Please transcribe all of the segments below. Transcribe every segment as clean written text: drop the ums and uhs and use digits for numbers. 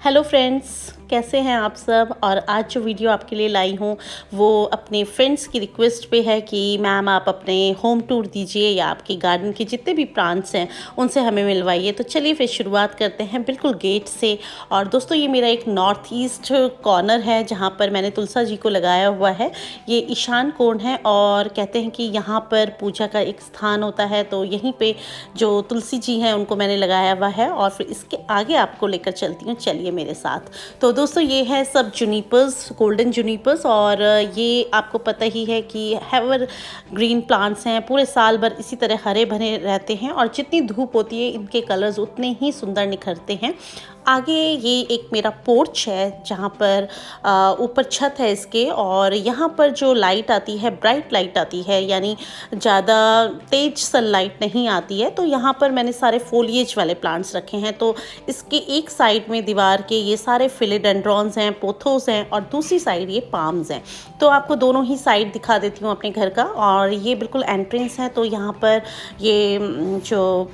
Hello friends, कैसे हैं आप सब। और आज जो वीडियो आपके लिए लाई हूँ वो अपने फ्रेंड्स की रिक्वेस्ट पे है कि मैम आप अपने होम टूर दीजिए या आपकी गार्डन के जितने भी प्लांट्स हैं उनसे हमें मिलवाइए। तो चलिए फिर शुरुआत करते हैं बिल्कुल गेट से। और दोस्तों ये मेरा एक नॉर्थ ईस्ट कॉर्नर है जहाँ पर मैंने तुलसा जी को लगाया हुआ है। ये ईशान कोण है और कहते हैं कि यहाँ पर पूजा का एक स्थान होता है, तो यहीं पर जो तुलसी जी हैं उनको मैंने लगाया हुआ है। और फिर इसके आगे आपको लेकर चलती हूँ, चलिए मेरे साथ। तो दोस्तों ये है सब जुनिपर्स, गोल्डन जुनिपर्स। और ये आपको पता ही है कि एवर ग्रीन प्लांट्स हैं, पूरे साल भर इसी तरह हरे भरे रहते हैं और जितनी धूप होती है इनके कलर्स उतने ही सुंदर निखरते हैं। आगे ये एक मेरा पोर्च है जहाँ पर ऊपर छत है इसके, और यहाँ पर जो लाइट आती है ब्राइट लाइट आती है, यानी ज़्यादा तेज सनलाइट नहीं आती है। तो यहाँ पर मैंने सारे फोलिएज वाले प्लांट्स रखे हैं। तो इसके एक साइड में दीवार के ये सारे फिलेडेंड्रॉन्स हैं, पोथोस हैं, और दूसरी साइड ये पाम्स हैं। तो आपको दोनों ही साइड दिखा देती हूँ अपने घर का। और ये बिल्कुल एंट्रेंस है, तो यहाँ पर ये जो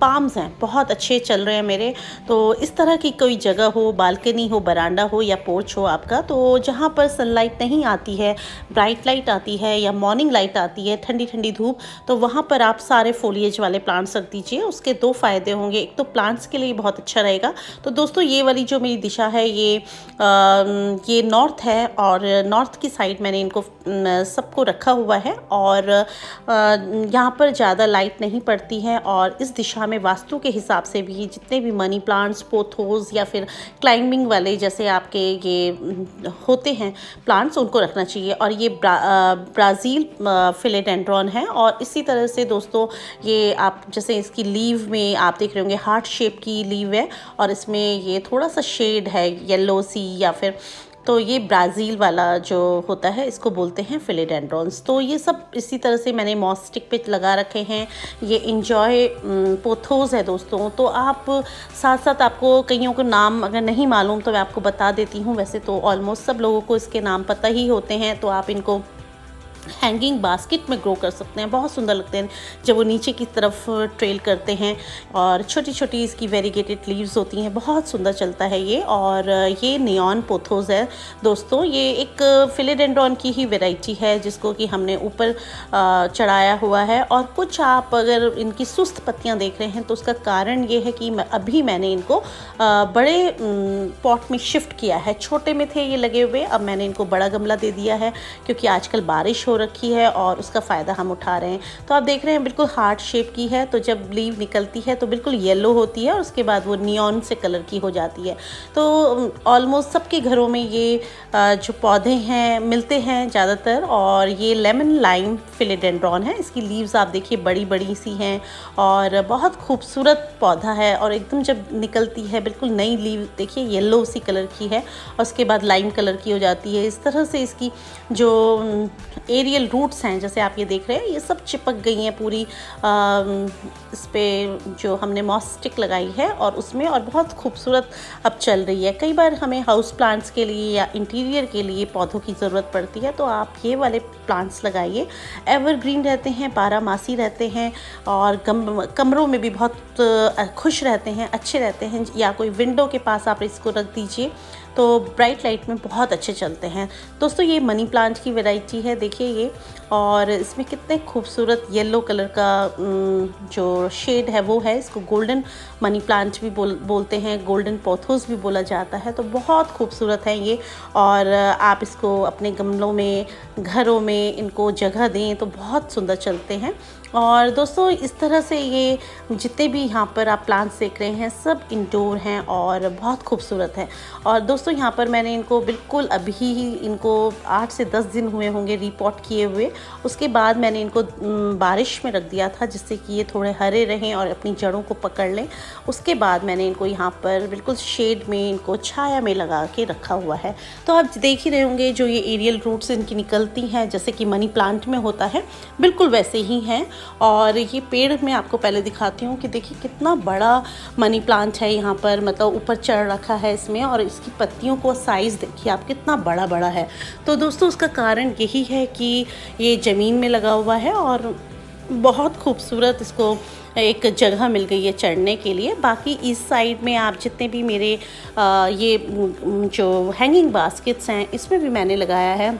पाम्स हैं बहुत अच्छे चल रहे हैं मेरे। तो इस तरह की कोई जगह हो, बालकनी हो, बरांडा हो या पोर्च हो आपका, तो जहाँ पर सनलाइट नहीं आती है, ब्राइट लाइट आती है या मॉर्निंग लाइट आती है, ठंडी ठंडी धूप, तो वहाँ पर आप सारे फोलिएज वाले प्लांट्स रख दीजिए। उसके दो फ़ायदे होंगे, एक तो प्लांट्स के लिए बहुत अच्छा रहेगा। तो दोस्तों ये वाली जो मेरी दिशा है ये नॉर्थ है, और नॉर्थ की साइड मैंने इनको सबको रखा हुआ है। और यहाँ पर ज़्यादा लाइट नहीं पड़ती है, और इस दिशा में वास्तु के हिसाब से भी जितने भी मनी प्लांट्स, पोथोस या फिर क्लाइंबिंग वाले जैसे आपके ये होते हैं प्लांट्स, उनको रखना चाहिए। और ये ब्राज़ील फिलेडेंड्रॉन है। और इसी तरह से दोस्तों ये आप जैसे इसकी लीव में आप देख रहे होंगे हार्ट शेप की लीव है, और इसमें ये थोड़ा सा शेड है येलो सी या फिर, तो ये ब्राज़ील वाला जो होता है इसको बोलते हैं फिलेडेंड्रॉन्स। तो ये सब इसी तरह से मैंने मॉस स्टिक पे लगा रखे हैं। ये इंजॉय पोथोस है दोस्तों। तो आप साथ साथ, आपको कईयों को नाम अगर नहीं मालूम तो मैं आपको बता देती हूँ। वैसे तो ऑलमोस्ट सब लोगों को इसके नाम पता ही होते हैं। तो आप इनको हैंगिंग बास्केट में ग्रो कर सकते हैं, बहुत सुंदर लगते हैं जब वो नीचे की तरफ ट्रेल करते हैं। और छोटी छोटी इसकी वेरीगेटेड लीव्स होती हैं, बहुत सुंदर चलता है ये। और ये नियॉन पोथोस है दोस्तों। ये एक फिलेडेंड्रॉन की ही वैरायटी है जिसको कि हमने ऊपर चढ़ाया हुआ है। और कुछ आप अगर इनकी सुस्त पत्तियां देख रहे हैं तो उसका कारण ये है कि अभी मैंने इनको बड़े पॉट में शिफ्ट किया है। छोटे में थे ये लगे हुए, अब मैंने इनको बड़ा गमला दे दिया है क्योंकि आजकल बारिश हो रखी है और उसका फ़ायदा हम उठा रहे हैं। तो आप देख रहे हैं बिल्कुल हार्ट शेप की है। तो जब लीव निकलती है तो बिल्कुल येलो होती है और उसके बाद वो नियॉन से कलर की हो जाती है। तो ऑलमोस्ट सबके घरों में ये जो पौधे हैं मिलते हैं ज़्यादातर। और ये लेमन लाइम फिलेडेंड्रॉन है। इसकी लीव्स आप देखिए बड़ी बड़ी सी हैं और बहुत खूबसूरत पौधा है। और एकदम जब निकलती है बिल्कुल नई लीव देखिए येलो सी कलर की है और उसके बाद लाइम कलर की हो जाती है। इस तरह से इसकी जो एरियल रूट्स हैं जैसे आप ये देख रहे हैं, ये सब चिपक गई हैं पूरी इस पे जो हमने मॉस स्टिक लगाई है और उसमें, और बहुत खूबसूरत अब चल रही है। कई बार हमें हाउस प्लांट्स के लिए या इंटीरियर के लिए पौधों की ज़रूरत पड़ती है, तो आप ये वाले प्लांट्स लगाइए। एवरग्रीन रहते हैं, बारहमासी रहते हैं और कमरों में भी बहुत खुश रहते हैं, अच्छे रहते हैं। या कोई विंडो के पास आप इसको रख दीजिए तो ब्राइट लाइट में बहुत अच्छे चलते हैं दोस्तों। ये मनी प्लांट की वैरायटी है, देखिए ये। और इसमें कितने खूबसूरत येलो कलर का जो शेड है वो है। इसको गोल्डन मनी प्लांट भी बोलते हैं, गोल्डन पोथोस भी बोला जाता है। तो बहुत खूबसूरत है ये। और आप इसको अपने गमलों में, घरों में इनको जगह दें तो बहुत सुंदर चलते हैं। और दोस्तों इस तरह से ये जितने भी यहाँ पर आप प्लांट्स देख रहे हैं सब इंडोर हैं और बहुत खूबसूरत है। और दोस्तों यहाँ पर मैंने इनको बिल्कुल अभी ही इनको 8 से 10 दिन हुए होंगे रीपॉट किए हुए। उसके बाद मैंने इनको बारिश में रख दिया था जिससे कि ये थोड़े हरे रहें और अपनी जड़ों को पकड़ लें। उसके बाद मैंने इनको यहाँ पर बिल्कुल शेड में, इनको छाया में लगा के रखा हुआ है। तो आप देख ही रहे होंगे जो ये एरियल रूट्स इनकी निकलती हैं जैसे कि मनी प्लांट में होता है, बिल्कुल वैसे ही हैं। और ये पेड़ मैं आपको पहले दिखाती हूँ कि देखिए कितना बड़ा मनी प्लांट है यहाँ पर, मतलब ऊपर चढ़ रखा है इसमें। और इसकी पत्तियों को साइज़ देखिए आप कितना बड़ा बड़ा है। तो दोस्तों उसका कारण यही है कि ये ज़मीन में लगा हुआ है और बहुत खूबसूरत इसको एक जगह मिल गई है चढ़ने के लिए। बाकी इस साइड में आप जितने भी मेरे ये जो हैंगिंग बास्केट्स हैं इसमें भी मैंने लगाया है।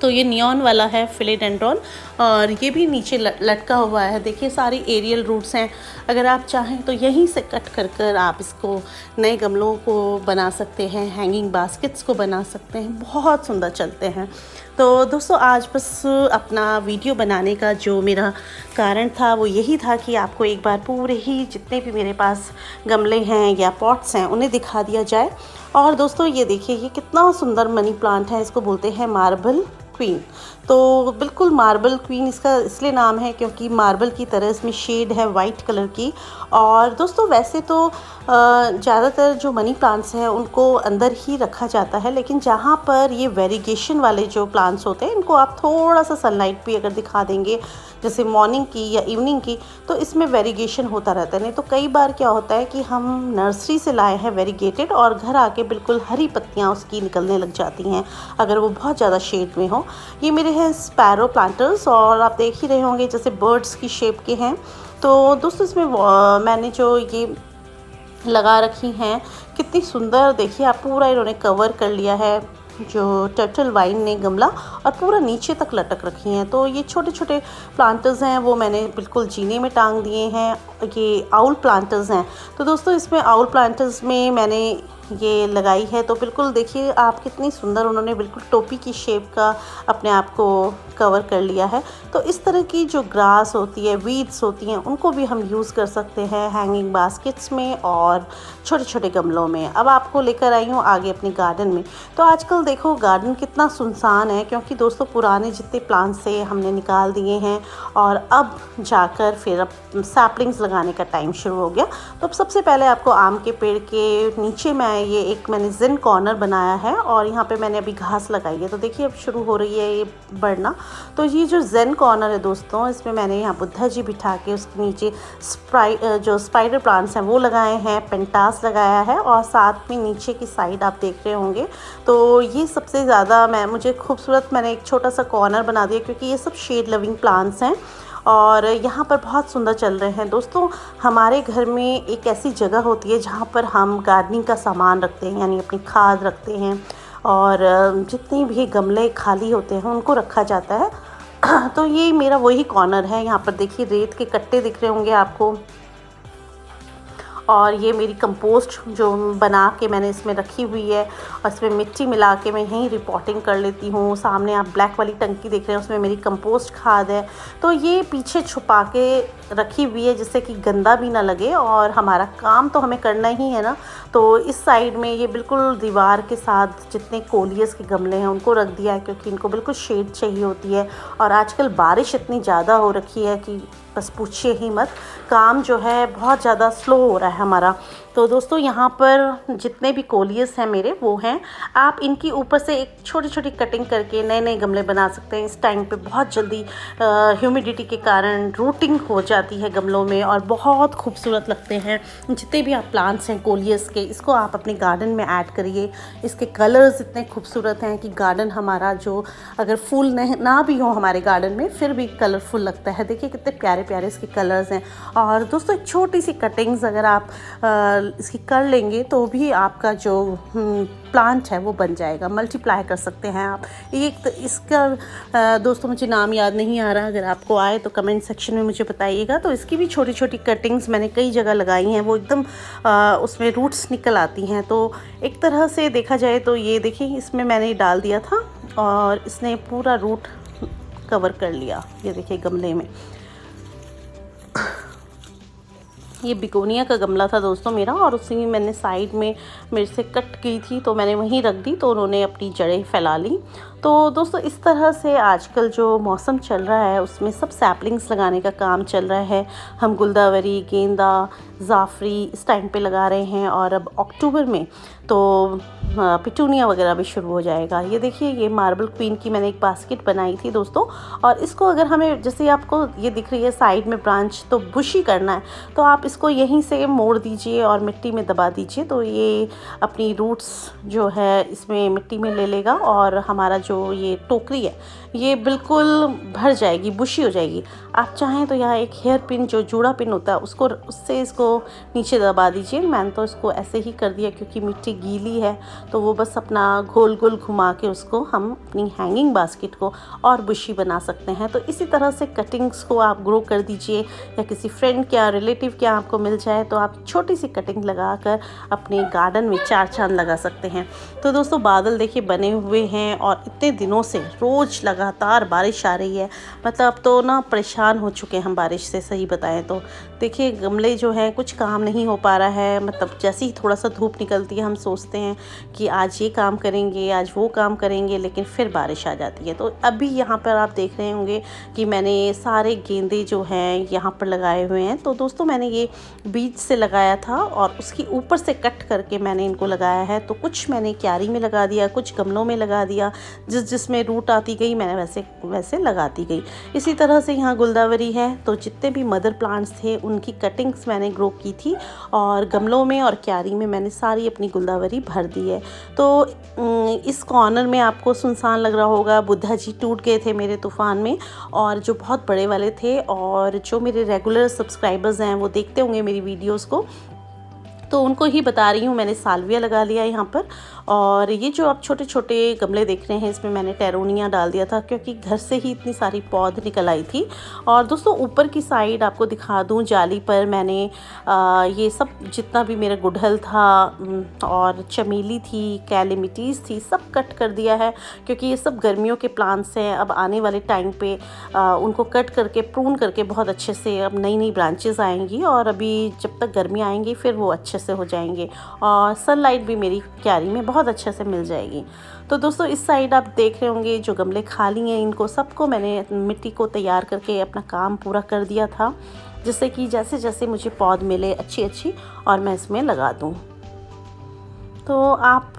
तो ये नियॉन वाला है फिलेडेंड्रॉन और ये भी नीचे लटका हुआ है। देखिए सारी एरियल रूट्स हैं। अगर आप चाहें तो यहीं से कट कर कर आप इसको नए गमलों को बना सकते हैं, हैंगिंग बास्केट्स को बना सकते हैं, बहुत सुंदर चलते हैं। तो दोस्तों आज बस अपना वीडियो बनाने का जो मेरा कारण था वो यही था कि आपको एक बार पूरे ही जितने भी मेरे पास गमले हैं या पॉट्स हैं उन्हें दिखा दिया जाए। और दोस्तों ये देखिए ये कितना सुंदर मनी प्लांट है, इसको बोलते हैं मार्बल क्वीन। तो बिल्कुल मार्बल क्वीन इसका इसलिए नाम है क्योंकि मार्बल की तरह इसमें शेड है वाइट कलर की। और दोस्तों वैसे तो ज़्यादातर जो मनी प्लांट्स हैं उनको अंदर ही रखा जाता है, लेकिन जहाँ पर ये वेरिगेशन वाले जो प्लांट्स होते हैं इनको आप थोड़ा सा सनलाइट भी अगर दिखा देंगे जैसे मॉर्निंग की या इवनिंग की तो इसमें वेरिगेशन होता रहता है। नहीं तो कई बार क्या होता है कि हम नर्सरी से लाए हैं वेरिगेटेड और घर आके बिल्कुल हरी पत्तियाँ उसकी निकलने लग जाती हैं अगर वो बहुत ज़्यादा शेड में हो। ये मेरे हैं स्पैरो प्लांटर्स और आप देख ही रहे होंगे जैसे बर्ड्स की शेप के हैं। तो दोस्तों इसमें मैंने जो ये लगा रखी हैं कितनी सुंदर, देखिए आप पूरा इन्होंने कवर कर लिया है जो टर्टल वाइन ने गमला और पूरा नीचे तक लटक रखी हैं। तो ये छोटे छोटे प्लांटर्स हैं वो मैंने बिल्कुल जीने में टांग दिए हैं। ये आउल प्लांटर्स हैं। तो दोस्तों इसमें आउल प्लांटर्स में मैंने ये लगाई है तो बिल्कुल देखिए आप कितनी सुंदर उन्होंने बिल्कुल टोपी की शेप का अपने आप को कवर कर लिया है। तो इस तरह की जो ग्रास होती है, वीड्स होती हैं, उनको भी हम यूज़ कर सकते हैं हैंगिंग बास्केट्स में और छोटे छोटे गमलों में। अब आपको लेकर आई हूँ आगे अपने गार्डन में। तो आजकल देखो गार्डन कितना सुनसान है क्योंकि दोस्तों पुराने जितने प्लांट्स थे हमने निकाल दिए हैं और अब जाकर फिर अब सैपलिंग्स लगाने का टाइम शुरू हो गया। तो अब सबसे पहले आपको आम के पेड़ के नीचे मैंने ज़ेन कॉर्नर बनाया है और यहाँ पे मैंने अभी घास लगाई है। तो देखिए अब शुरू हो रही है ये बढ़ना। तो ये जो ज़ेन कॉर्नर है दोस्तों इसमें मैंने यहाँ बुद्धा जी बिठा के उसके नीचे जो स्पाइडर प्लांट्स हैं वो लगाए हैं, पेंटास लगाया है और साथ में नीचे की साइड आप देख रहे होंगे। तो ये सबसे ज़्यादा मुझे खूबसूरत मैंने एक छोटा सा कॉर्नर बना दिया क्योंकि ये सब शेड लविंग प्लांट्स हैं और यहाँ पर बहुत सुंदर चल रहे हैं। दोस्तों हमारे घर में एक ऐसी जगह होती है जहाँ पर हम गार्डनिंग का सामान रखते हैं, यानी अपनी खाद रखते हैं और जितने भी गमले खाली होते हैं उनको रखा जाता है। तो ये मेरा वही कॉर्नर है। यहाँ पर देखिए रेत के कट्टे दिख रहे होंगे आपको और ये मेरी कंपोस्ट जो बना के मैंने इसमें रखी हुई है और इसमें मिट्टी मिला के मैं यहीं रिपोर्टिंग कर लेती हूँ। सामने आप ब्लैक वाली टंकी देख रहे हैं उसमें मेरी कंपोस्ट खाद है। तो ये पीछे छुपा के रखी हुई है जिससे कि गंदा भी ना लगे और हमारा काम तो हमें करना ही है ना। तो इस साइड में ये बिल्कुल दीवार के साथ जितने कोलियस के गमले हैं उनको रख दिया है क्योंकि इनको बिल्कुल शेड चाहिए होती है। और आजकल बारिश इतनी ज़्यादा हो रखी है कि बस पूछिए ही मत, काम जो है बहुत ज़्यादा स्लो हो रहा है हमारा। तो दोस्तों यहाँ पर जितने भी कोलियस हैं मेरे वो हैं, आप इनकी ऊपर से एक छोटी छोटी कटिंग करके नए नए गमले बना सकते हैं। इस टाइम पे बहुत जल्दी ह्यूमिडिटी के कारण रूटिंग हो जाती है गमलों में और बहुत खूबसूरत लगते हैं। जितने भी आप प्लांट्स हैं कोलियस के, इसको आप अपने गार्डन में ऐड करिए। इसके कलर्स इतने खूबसूरत हैं कि गार्डन हमारा जो अगर फूल ना भी हो हमारे गार्डन में फिर भी कलरफुल लगता है। देखिए कितने प्यारे प्यारे इसके कलर्स हैं। और दोस्तों एक छोटी सी कटिंग्स अगर आप इसकी कर लेंगे तो भी आपका जो प्लांट है वो बन जाएगा, मल्टीप्लाई कर सकते हैं आप। एक इसका दोस्तों मुझे नाम याद नहीं आ रहा, अगर आपको आए तो कमेंट सेक्शन में मुझे बताइएगा। तो इसकी भी छोटी छोटी कटिंग्स मैंने कई जगह लगाई हैं, वो एकदम उसमें रूट्स निकल आती हैं। तो एक तरह से देखा जाए तो ये देखिए इसमें मैंने डाल दिया था और इसने पूरा रूट कवर कर लिया। ये देखिए गमले में ये बिगोनिया का गमला था दोस्तों मेरा और उसी में मैंने साइड में मेरे से कट की थी तो मैंने वहीं रख दी तो उन्होंने अपनी जड़ें फैला ली। तो दोस्तों इस तरह से आजकल जो मौसम चल रहा है उसमें सब सैपलिंग्स लगाने का काम चल रहा है। हम गुलदावरी, गेंदा, जाफरी इस टाइम पे लगा रहे हैं और अब अक्टूबर में तो पिटूनिया वगैरह भी शुरू हो जाएगा। ये देखिए, ये मार्बल क्वीन की मैंने एक बास्केट बनाई थी दोस्तों, और इसको अगर हमें, जैसे आपको ये दिख रही है साइड में ब्रांच, तो बुशी करना है तो आप इसको यहीं से मोड़ दीजिए और मिट्टी में दबा दीजिए, तो ये अपनी रूट्स जो है इसमें मिट्टी में ले लेगा और हमारा जो ये टोकरी है ये बिल्कुल भर जाएगी, बुशी हो जाएगी। आप चाहें तो यहाँ एक हेयर पिन, जो जूड़ा पिन होता है, उससे इसको नीचे दबा दीजिए। मैंने तो इसको ऐसे ही कर दिया क्योंकि मिट्टी गीली है, तो वो बस अपना गोल गोल घुमा के उसको हम अपनी हैंगिंग बास्केट को और बुशी बना सकते हैं। तो इसी तरह से कटिंग्स को आप ग्रो कर दीजिए, या किसी फ्रेंड क्या, रिलेटिव क्या आपको मिल जाए तो आप छोटी सी कटिंग लगा कर अपने गार्डन में चार चांद लगा सकते हैं। तो दोस्तों, बादल देखिए बने हुए हैं और इतने दिनों से रोज़ लगातार बारिश आ रही है। मतलब अब तो ना परेशान हो चुके हैं हम बारिश से, सही बताएं तो। देखिए, गमले जो हैं कुछ काम नहीं हो पा रहा है। मतलब जैसे ही थोड़ा सा धूप निकलती है हम सोचते हैं कि आज ये काम करेंगे, आज वो काम करेंगे, लेकिन फिर बारिश आ जाती है। तो अभी यहाँ पर आप देख रहे होंगे कि मैंने सारे गेंदे जो हैं यहाँ पर लगाए हुए हैं। तो दोस्तों, मैंने ये बीज से लगाया था और उसकी ऊपर से कट करके मैंने इनको लगाया है। तो कुछ मैंने क्यारी में लगा दिया, कुछ गमलों में लगा दिया, जिसमें रूट आती गई मैंने वैसे लगाती गई। इसी तरह से यहाँ गुलदावरी है, तो जितने भी मदर प्लांट्स थे उनकी कटिंग्स मैंने ग्रो की थी और गमलों में और क्यारी में मैंने सारी अपनी गुलदावरी भर दी है। तो इस कॉर्नर में आपको सुनसान लग रहा होगा, बुद्धा जी टूट गए थे मेरे तूफ़ान में, और जो बहुत बड़े वाले थे, और जो मेरे रेगुलर सब्सक्राइबर्स हैं वो देखते होंगे मेरी वीडियोस को, तो उनको ही बता रही हूँ, मैंने साल्विया लगा लिया यहाँ पर। और ये जो आप छोटे छोटे गमले देख रहे हैं, इसमें मैंने टेरोनिया डाल दिया था क्योंकि घर से ही इतनी सारी पौध निकल आई थी। और दोस्तों, ऊपर की साइड आपको दिखा दूँ, जाली पर मैंने ये सब जितना भी मेरा गुड़हल था और चमेली थी, कैलेमिटीज़ थी, सब कट कर दिया है क्योंकि ये सब गर्मियों के प्लांट्स हैं। अब आने वाले टाइम पे उनको कट करके, प्रून करके बहुत अच्छे से अब नई नई ब्रांचेस आएंगी, और अभी जब तक गर्मी आएंगी फिर वो अच्छे से हो जाएंगे, और सनलाइट भी मेरी क्यारी में बहुत अच्छे से मिल जाएगी। तो दोस्तों, इस साइड आप देख रहे होंगे जो गमले खाली हैं, इनको सबको मैंने मिट्टी को तैयार करके अपना काम पूरा कर दिया था, जिससे कि जैसे जैसे मुझे पौध मिले अच्छी और मैं इसमें लगा दूँ। तो आप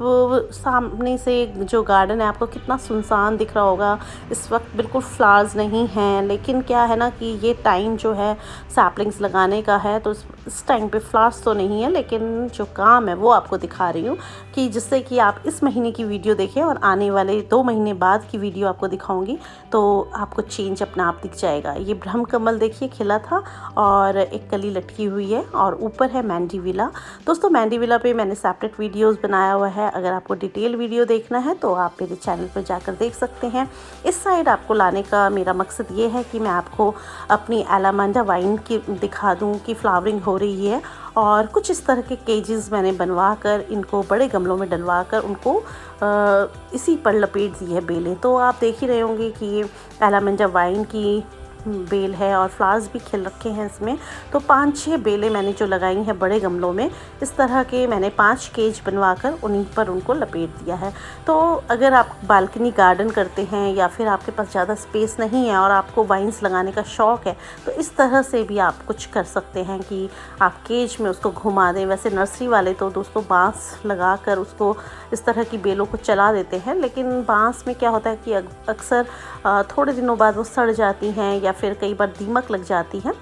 सामने से जो गार्डन है आपको कितना सुनसान दिख रहा होगा। इस वक्त बिल्कुल फ्लावर्स नहीं हैं, लेकिन क्या है ना कि ये टाइम जो है सैपलिंग्स लगाने का है, तो इस टाइम पे फ्लावर्स तो नहीं है, लेकिन जो काम है वो आपको दिखा रही हूँ कि जिससे कि आप इस महीने की वीडियो देखें और आने वाले 2 महीने बाद की वीडियो आपको दिखाऊंगी, तो आपको चेंज अपना आप दिख जाएगा। ये ब्रह्म कमल देखिए खिला था और एक कली लटकी हुई है, और ऊपर है मैंडीविला। दोस्तों, मैंडीविला पे मैंने सेपरेट वीडियोस बनाया हुआ है, अगर आपको डिटेल वीडियो देखना है तो आप मेरे चैनल पर जाकर देख सकते हैं। इस साइड आपको लाने का मेरा मकसद ये है कि मैं आपको अपनी एलामांडा वाइन की दिखा दूं कि फ्लावरिंग हो रही है, और कुछ इस तरह के केजेस मैंने बनवा कर इनको बड़े गमलों में डलवा कर उनको इसी पर लपेट दी है बेलें। तो आप देख ही रहे होंगे कि ये एलामांडा वाइन की बेल है और फ्लावर्स भी खिल रखे हैं इसमें। तो 5-6 बेलें मैंने जो लगाई हैं बड़े गमलों में, इस तरह के मैंने 5 केज बनवा कर उन्हीं पर उनको लपेट दिया है। तो अगर आप बालकनी गार्डन करते हैं या फिर आपके पास ज़्यादा स्पेस नहीं है और आपको वाइन्स लगाने का शौक़ है, तो इस तरह से भी आप कुछ कर सकते हैं कि आप केज में उसको घुमा दें। वैसे नर्सरी वाले तो दोस्तों बाँस लगा कर उसको इस तरह की बेलों को चला देते हैं, लेकिन बाँस में क्या होता है कि अक्सर थोड़े दिनों बाद वो सड़ जाती हैं या फिर कई बार दीमक लग जाती हैं।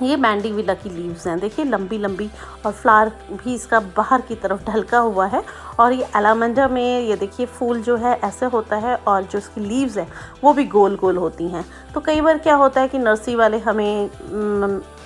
ये मैंडीविला की लीव्स हैं, देखिए लंबी लंबी, और फ्लावर भी इसका बाहर की तरफ ढलका हुआ है। और ये एलामांडा में ये देखिए फूल जो है ऐसे होता है, और जो इसकी लीव्स हैं वो भी गोल गोल होती हैं। तो कई बार क्या होता है कि नर्सरी वाले हमें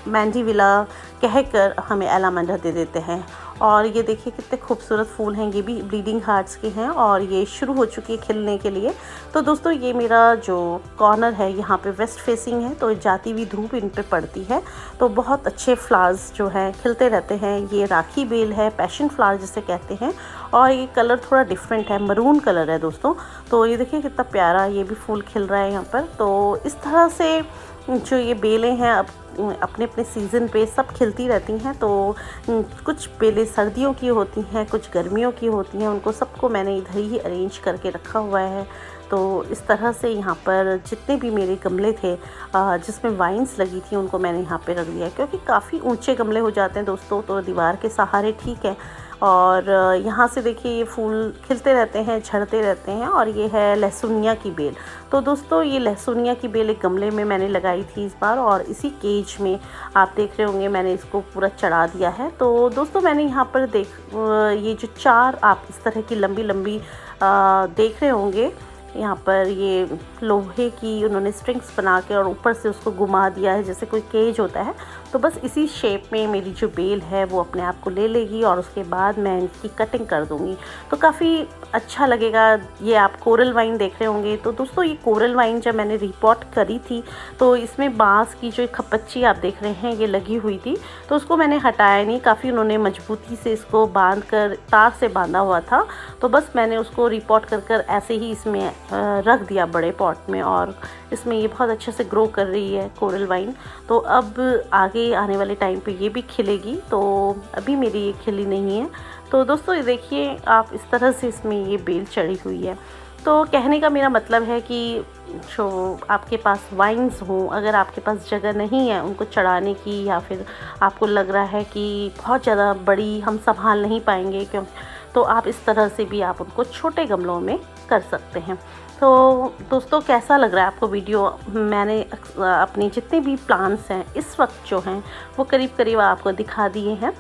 मैंडीविला कहकर हमें एलामांडा दे देते हैं। और ये देखिए कितने खूबसूरत फूल हैं, ये भी ब्लीडिंग हार्ट्स के हैं और ये शुरू हो चुकी है खिलने के लिए। तो दोस्तों, ये मेरा जो कॉर्नर है यहाँ पे वेस्ट फेसिंग है, तो जाती हुई धूप इन पे पड़ती है, तो बहुत अच्छे फ्लावर्स जो हैं खिलते रहते हैं। ये राखी बेल है, पैशन फ्लावर जिसे कहते हैं, और ये कलर थोड़ा डिफरेंट है, मरून कलर है दोस्तों। तो ये देखिए कितना प्यारा ये भी फूल खिल रहा है यहाँ पर। तो इस तरह से जो ये बेलें हैं अब अपने अपने सीज़न पे सब खिलती रहती हैं। तो कुछ बेलें सर्दियों की होती हैं, कुछ गर्मियों की होती हैं, उनको सबको मैंने इधर ही अरेंज करके रखा हुआ है। तो इस तरह से यहाँ पर जितने भी मेरे गमले थे जिसमें वाइन्स लगी थी उनको मैंने यहाँ पे रख दिया, क्योंकि काफ़ी ऊंचे गमले हो जाते हैं दोस्तों, तो दीवार के सहारे ठीक है, और यहाँ से देखिए ये फूल खिलते रहते हैं, झड़ते रहते हैं। और ये है लहसुनिया की बेल। तो दोस्तों ये लहसुनिया की बेल एक गमले में मैंने लगाई थी इस बार, और इसी केज में आप देख रहे होंगे मैंने इसको पूरा चढ़ा दिया है। तो दोस्तों मैंने यहाँ पर ये जो 4 आप इस तरह की लंबी लंबी देख रहे होंगे, यहाँ पर ये लोहे की उन्होंने स्ट्रिंग्स बना के और ऊपर से उसको घुमा दिया है जैसे कोई केज होता है। तो बस इसी शेप में मेरी जो बेल है वो अपने आप को ले लेगी, और उसके बाद मैं इसकी कटिंग कर दूँगी तो काफ़ी अच्छा लगेगा। ये आप कोरल वाइन देख रहे होंगे। तो दोस्तों ये कोरल वाइन जब मैंने रिपॉट करी थी तो इसमें बांस की जो खपच्ची आप देख रहे हैं ये लगी हुई थी, तो उसको मैंने हटाया नहीं। काफ़ी उन्होंने मजबूती से इसको बांध कर तार से बांधा हुआ था, तो बस मैंने उसको रिपॉट कर ऐसे ही इसमें रख दिया बड़े पॉट में, और इसमें ये बहुत अच्छे से ग्रो कर रही है कोरल वाइन। तो अब आगे आने वाले टाइम पे ये भी खिलेगी, तो अभी मेरी ये खिली नहीं है। तो दोस्तों ये देखिए आप इस तरह से इसमें ये बेल चढ़ी हुई है। तो कहने का मेरा मतलब है कि जो आपके पास वाइन्स हों, अगर आपके पास जगह नहीं है उनको चढ़ाने की, या फिर आपको लग रहा है कि बहुत ज़्यादा बड़ी हम संभाल नहीं पाएंगे क्यों, तो आप इस तरह से भी आप उनको छोटे गमलों में कर सकते हैं। तो दोस्तों कैसा लग रहा है आपको वीडियो? मैंने अपने जितने भी प्लांट्स हैं इस वक्त जो हैं वो करीब करीब आपको दिखा दिए हैं,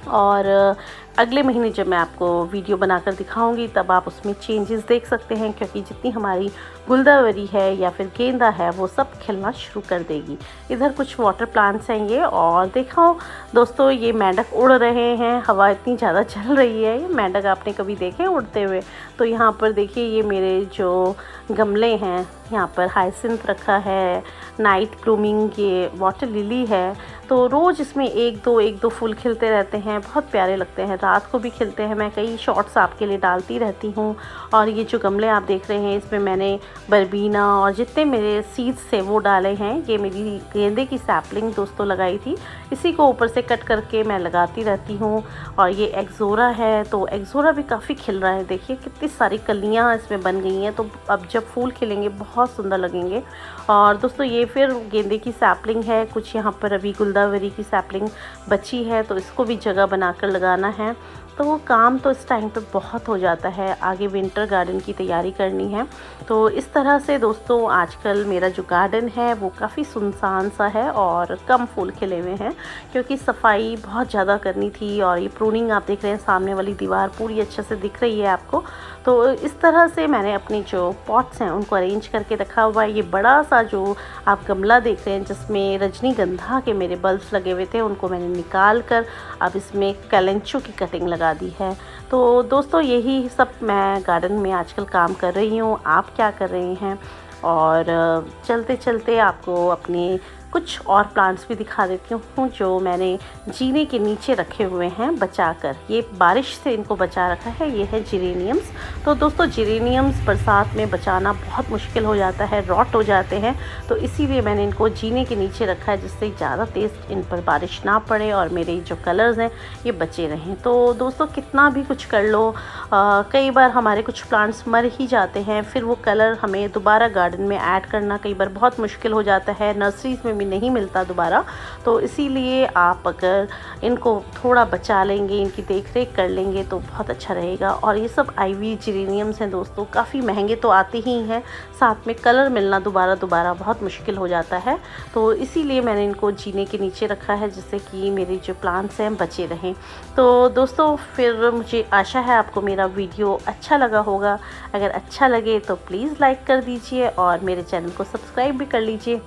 और अगले महीने जब मैं आपको वीडियो बनाकर दिखाऊंगी तब आप उसमें चेंजेस देख सकते हैं, क्योंकि जितनी हमारी गुलदावरी है या फिर गेंदा है वो सब खिलना शुरू कर देगी। इधर कुछ वाटर प्लांट्स हैं ये, और देखो दोस्तों ये मेंढक उड़ रहे हैं, हवा इतनी ज़्यादा चल रही है। ये मेंढक आपने कभी देखे उड़ते हुए? तो यहाँ पर देखिए ये मेरे जो गमले हैं, यहाँ पर हाइसिंथ रखा है, नाइट ब्लूमिंग ये वाटर लिली है, तो रोज़ इसमें एक दो फूल खिलते रहते हैं, बहुत प्यारे लगते हैं। रात को भी खिलते हैं, मैं कई शॉट्स आपके लिए डालती रहती हूँ। और ये जो गमले आप देख रहे हैं इसमें मैंने बरबीना और जितने मेरे सीड्स थे वो डाले हैं। ये मेरी गेंदे की सैपलिंग दोस्तों लगाई थी, इसी को ऊपर से कट करके मैं लगाती रहती हूँ। और ये एक्सोरा है, तो एक्सोरा भी काफ़ी खिल रहा है, देखिए कितनी सारी कलियाँ इसमें बन गई हैं। तो अब जब फूल खिलेंगे बहुत सुंदर लगेंगे। और दोस्तों ये फिर गेंदे की सैपलिंग है, कुछ यहाँ पर अभी गुलदावरी की सैपलिंग बची है, तो इसको भी जगह बनाकर लगाना है। तो वो काम तो इस टाइम पे बहुत हो जाता है, आगे विंटर गार्डन की तैयारी करनी है। तो इस तरह से दोस्तों आजकल मेरा जो गार्डन है वो काफ़ी सुनसान सा है और कम फूल खिले हुए हैं, क्योंकि सफाई बहुत ज़्यादा करनी थी। और ये प्रूनिंग आप देख रहे हैं, सामने वाली दीवार पूरी अच्छे से दिख रही है आपको। तो इस तरह से मैंने अपनी जो पॉट्स हैं उनको अरेंज करके रखा हुआ है। ये बड़ा सा जो आप गमला देख रहे हैं जिसमें रजनीगंधा के मेरे बल्ब्स लगे हुए थे, उनको मैंने निकाल कर अब इसमें कैलेंचो की कटिंग लगा दी है। तो दोस्तों यही सब मैं गार्डन में आजकल काम कर रही हूँ। आप क्या कर रहे हैं? और चलते चलते आपको अपने कुछ और प्लांट्स भी दिखा देती हूँ जो मैंने जीने के नीचे रखे हुए हैं बचाकर। ये बारिश से इनको बचा रखा है, ये है जिरेनियम्स। तो दोस्तों जिरेनियम्स बरसात में बचाना बहुत मुश्किल हो जाता है, रॉट हो जाते हैं, तो इसीलिए मैंने इनको जीने के नीचे रखा है जिससे ज़्यादा तेज़ इन पर बारिश ना पड़े और मेरे जो कलर्स हैं ये बचे रहें। तो दोस्तों कितना भी कुछ कर लो, कई बार हमारे कुछ प्लांट्स मर ही जाते हैं, फिर वो कलर हमें दोबारा गार्डन में ऐड करना कई बार बहुत मुश्किल हो जाता है, नर्सरीज़ में नहीं मिलता दोबारा। तो इसीलिए आप अगर इनको थोड़ा बचा लेंगे, इनकी देख रेख कर लेंगे तो बहुत अच्छा रहेगा। और ये सब आईवी जिरेनियम्स हैं दोस्तों, काफ़ी महंगे तो आते ही हैं, साथ में कलर मिलना दोबारा बहुत मुश्किल हो जाता है। तो इसीलिए मैंने इनको जीने के नीचे रखा है जिससे कि मेरे जो प्लांट्स हैं बचे रहें। तो दोस्तों फिर मुझे आशा है आपको मेरा वीडियो अच्छा लगा होगा। अगर अच्छा लगे तो प्लीज़ लाइक कर दीजिए और मेरे चैनल को सब्सक्राइब भी कर लीजिए।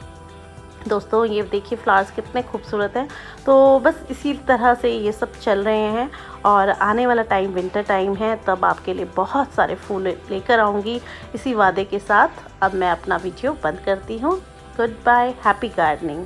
दोस्तों ये देखिए फ्लावर्स कितने खूबसूरत हैं। तो बस इसी तरह से ये सब चल रहे हैं, और आने वाला टाइम विंटर टाइम है, तब आपके लिए बहुत सारे फूल लेकर आऊँगी इसी वादे के साथ। अब मैं अपना वीडियो बंद करती हूँ। Goodbye, happy gardening.